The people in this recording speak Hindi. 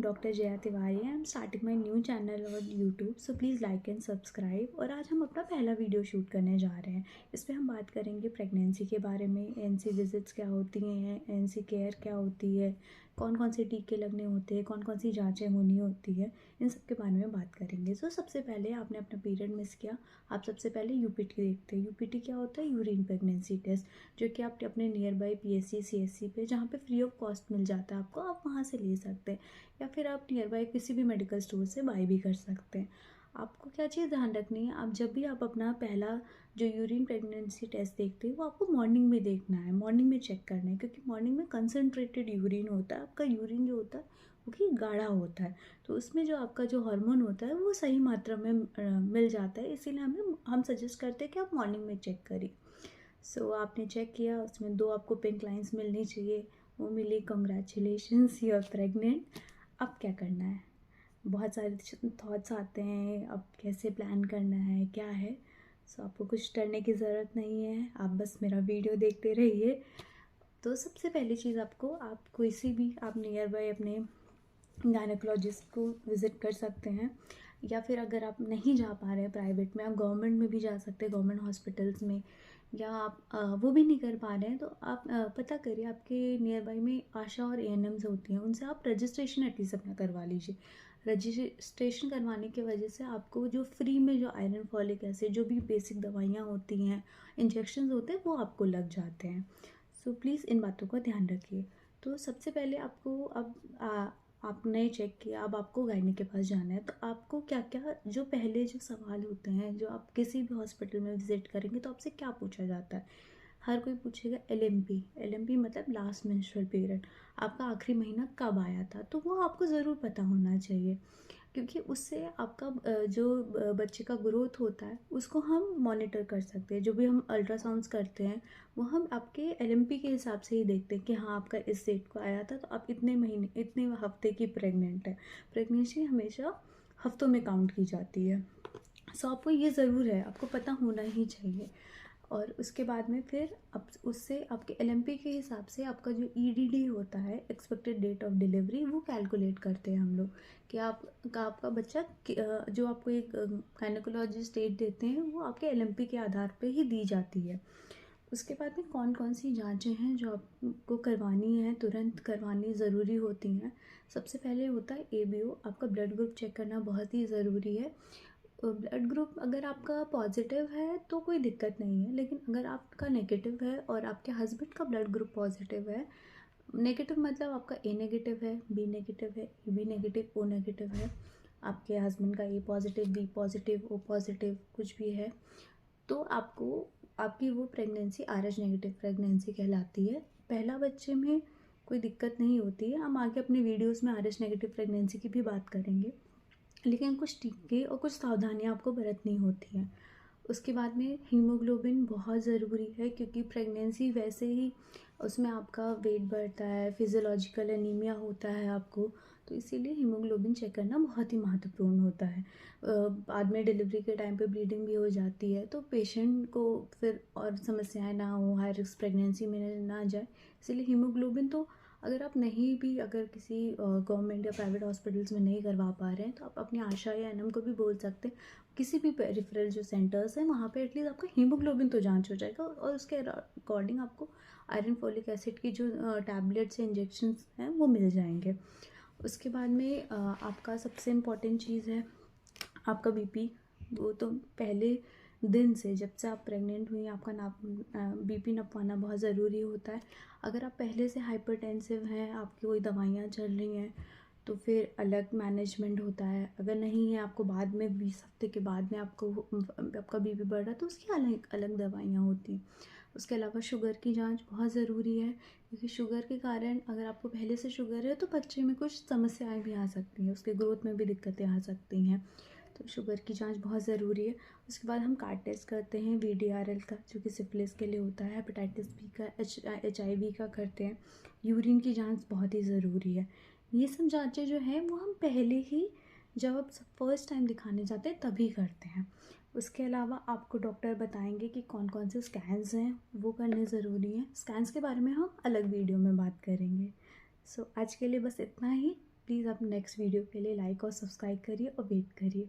Doctor Jaya Tiwari. I am starting my new channel on YouTube, so please like and subscribe. और आज हम अपना पहला वीडियो शूट करने जा रहे हैं। इस पर हम बात करेंगे प्रेगनेंसी के बारे में, एनसी विजिट्स क्या होती हैं, एनसी केयर क्या होती है, कौन कौन से टीके लगने होते हैं, कौन कौन सी जाँचें होनी होती है, इन सब के बारे में बात करेंगे। सो सबसे पहले आपने अपना पीरियड मिस किया, आप सबसे पहले यूपीटी देखते हैं। यूपीटी क्या होता है? यूरिन प्रेगनेंसी टेस्ट, जो कि आप अपने नियर बाई पीएचसी सीएचसी पे, जहाँ पे फ्री ऑफ कॉस्ट मिल जाता है आपको, आप वहाँ से ले सकते हैं, या फिर आप नियर बाई किसी भी मेडिकल स्टोर से बाय भी कर सकते हैं। आपको क्या चीज़ ध्यान रखनी है, आप जब भी आप अपना पहला जो यूरिन प्रेगनेंसी टेस्ट देखते हैं वो आपको मॉर्निंग में देखना है, मॉर्निंग में चेक करना है, क्योंकि मॉर्निंग में कंसनट्रेटेड यूरिन होता है। आपका यूरिन जो होता है वो कि गाढ़ा होता है, तो उसमें जो आपका जो हार्मोन होता है वो सही मात्रा में मिल जाता है। इसीलिए हम सजेस्ट करते हैं कि आप मॉर्निंग में चेक करिए। सो आपने चेक किया, उसमें 2 आपको पिंक लाइंस मिलनी चाहिए, वो मिली। Congratulations, you are pregnant. अब क्या करना है? बहुत सारे थॉट्स आते हैं, अब कैसे प्लान करना है, क्या है। सो आपको कुछ करने की ज़रूरत नहीं है, आप बस मेरा वीडियो देखते रहिए। तो सबसे पहली चीज़ आप किसी भी आप नियर बाय अपने गायनेकोलॉजिस्ट को विज़िट कर सकते हैं, या फिर अगर आप नहीं जा पा रहे हैं प्राइवेट में, आप गवर्नमेंट में भी जा सकते हैं, गवर्नमेंट हॉस्पिटल्स में। या आप वो भी नहीं कर पा रहे हैं तो आप पता करिए, आपके नियर बाई में आशा और एएनएम्स होती हैं, उनसे आप रजिस्ट्रेशन एटलीस्ट अपना करवा लीजिए। रजिस्ट्रेशन करवाने की वजह से आपको जो फ्री में जो आयरन फॉलिक एसिड, जो भी बेसिक दवाइयाँ होती हैं, इंजेक्शंस होते हैं, वो आपको लग जाते हैं। सो प्लीज़ इन बातों का ध्यान रखिए। तो सबसे पहले आपको आपने चेक किया, अब आपको गायनी के पास जाना है, तो आपको क्या क्या जो पहले जो सवाल होते हैं, जो आप किसी भी हॉस्पिटल में विजिट करेंगे तो आपसे क्या पूछा जाता है? हर कोई पूछेगा LMP। LMP मतलब लास्ट मेंस्ट्रुअल पीरियड, आपका आखिरी महीना कब आया था, तो वो आपको ज़रूर पता होना चाहिए, क्योंकि उससे आपका बच्चे का ग्रोथ होता है उसको हम मॉनिटर कर सकते हैं। जो भी हम अल्ट्रासाउंड्स करते हैं वो हम आपके LMP के हिसाब से ही देखते हैं कि हाँ, आपका इस डेट को आया था, तो आप इतने महीने इतने हफ्ते की प्रेग्नेंट है। प्रेगनेंसी हमेशा हफ्तों में काउंट की जाती है। सो आपको ये ज़रूर है, आपको पता होना ही चाहिए। और उसके बाद में फिर अब उससे आपके LMP के हिसाब से आपका जो EDD होता है, एक्सपेक्टेड डेट ऑफ डिलीवरी, वो कैलकुलेट करते हैं हम लोग कि आपका बच्चा जो आपको एक गायनेकोलॉजिस्ट डेट देते हैं वो आपके LMP के आधार पे ही दी जाती है। उसके बाद में कौन कौन सी जांचें हैं जो आपको करवानी है, तुरंत करवानी ज़रूरी होती हैं। सबसे पहले होता है ABO, आपका ब्लड ग्रुप चेक करना बहुत ही ज़रूरी है। ब्लड ग्रुप अगर आपका पॉजिटिव है तो कोई दिक्कत नहीं है, लेकिन अगर आपका नेगेटिव है और आपके हस्बैंड का ब्लड ग्रुप पॉजिटिव है, नेगेटिव मतलब आपका A नेगेटिव है, B नेगेटिव है, AB नेगेटिव, O नेगेटिव है, आपके हस्बैंड का A positive, B positive, O positive कुछ भी है, तो आपकी वो प्रेगनेंसी RH नेगेटिव प्रेगनेंसी कहलाती है। पहला बच्चे में कोई दिक्कत नहीं होती है, हम आगे अपने वीडियोस में RH नेगेटिव प्रेगनेंसी की भी बात करेंगे, लेकिन कुछ टीके और कुछ सावधानियाँ आपको बरतनी होती हैं। उसके बाद में हीमोग्लोबिन बहुत ज़रूरी है, क्योंकि प्रेगनेंसी वैसे ही उसमें आपका वेट बढ़ता है, फिजियोलॉजिकल एनीमिया होता है आपको, तो इसीलिए हीमोग्लोबिन चेक करना बहुत ही महत्वपूर्ण होता है। बाद में डिलीवरी के टाइम पे ब्लीडिंग भी हो जाती है, तो पेशेंट को फिर और समस्याएं ना हो, हाई रिस्क प्रेगनेंसी में ना जाए, इसीलिए हीमोग्लोबिन तो अगर किसी गवर्नमेंट या प्राइवेट हॉस्पिटल्स में नहीं करवा पा रहे हैं तो आप अपनी आशा या एनएम को भी बोल सकते हैं, किसी भी रेफरल जो सेंटर्स हैं वहाँ पे एटलीस्ट आपका हीमोग्लोबिन तो जांच हो जाएगा, और उसके अकॉर्डिंग आपको आयरन फॉलिक एसिड की जो टैबलेट्स या इंजेक्शंस हैं वो मिल जाएंगे। उसके बाद में आपका सबसे इम्पॉर्टेंट चीज़ है आपका BP। वो तो पहले दिन से, जब से आप प्रेग्नेंट हुई, आपका BP नपवाना बहुत ज़रूरी होता है। अगर आप पहले से हाइपरटेंसिव हैं, आपकी कोई दवाइयाँ चल रही हैं, तो फिर अलग मैनेजमेंट होता है। अगर नहीं है, आपको बाद में 20 हफ्ते के बाद में आपका BP बढ़ रहा है, तो उसकी अलग अलग दवाइयाँ होती हैं। उसके अलावा शुगर की जांच बहुत ज़रूरी है, क्योंकि शुगर के कारण, अगर आपको पहले से शुगर है तो बच्चे में कुछ समस्याएं भी आ सकती हैं, उसके ग्रोथ में भी दिक्कतें आ सकती हैं, तो शुगर की जांच बहुत ज़रूरी है। उसके बाद हम कार्ड टेस्ट करते हैं VDRL का, जो कि सिफिलिस के लिए होता है, हेपेटाइटिस B का, HIV का करते हैं। यूरिन की जांच बहुत ही ज़रूरी है। ये सब जांचें जो हैं वो हम पहले ही, जब आप फर्स्ट टाइम दिखाने जाते हैं तभी करते हैं। उसके अलावा आपको डॉक्टर बताएंगे कि कौन कौन से स्कैन्स हैं, वो करने ज़रूरी हैं। स्कैन्स के बारे में हम अलग वीडियो में बात करेंगे। सो आज के लिए बस इतना ही। प्लीज़ आप नेक्स्ट वीडियो के लिए लाइक और सब्सक्राइब करिए और वेट करिए।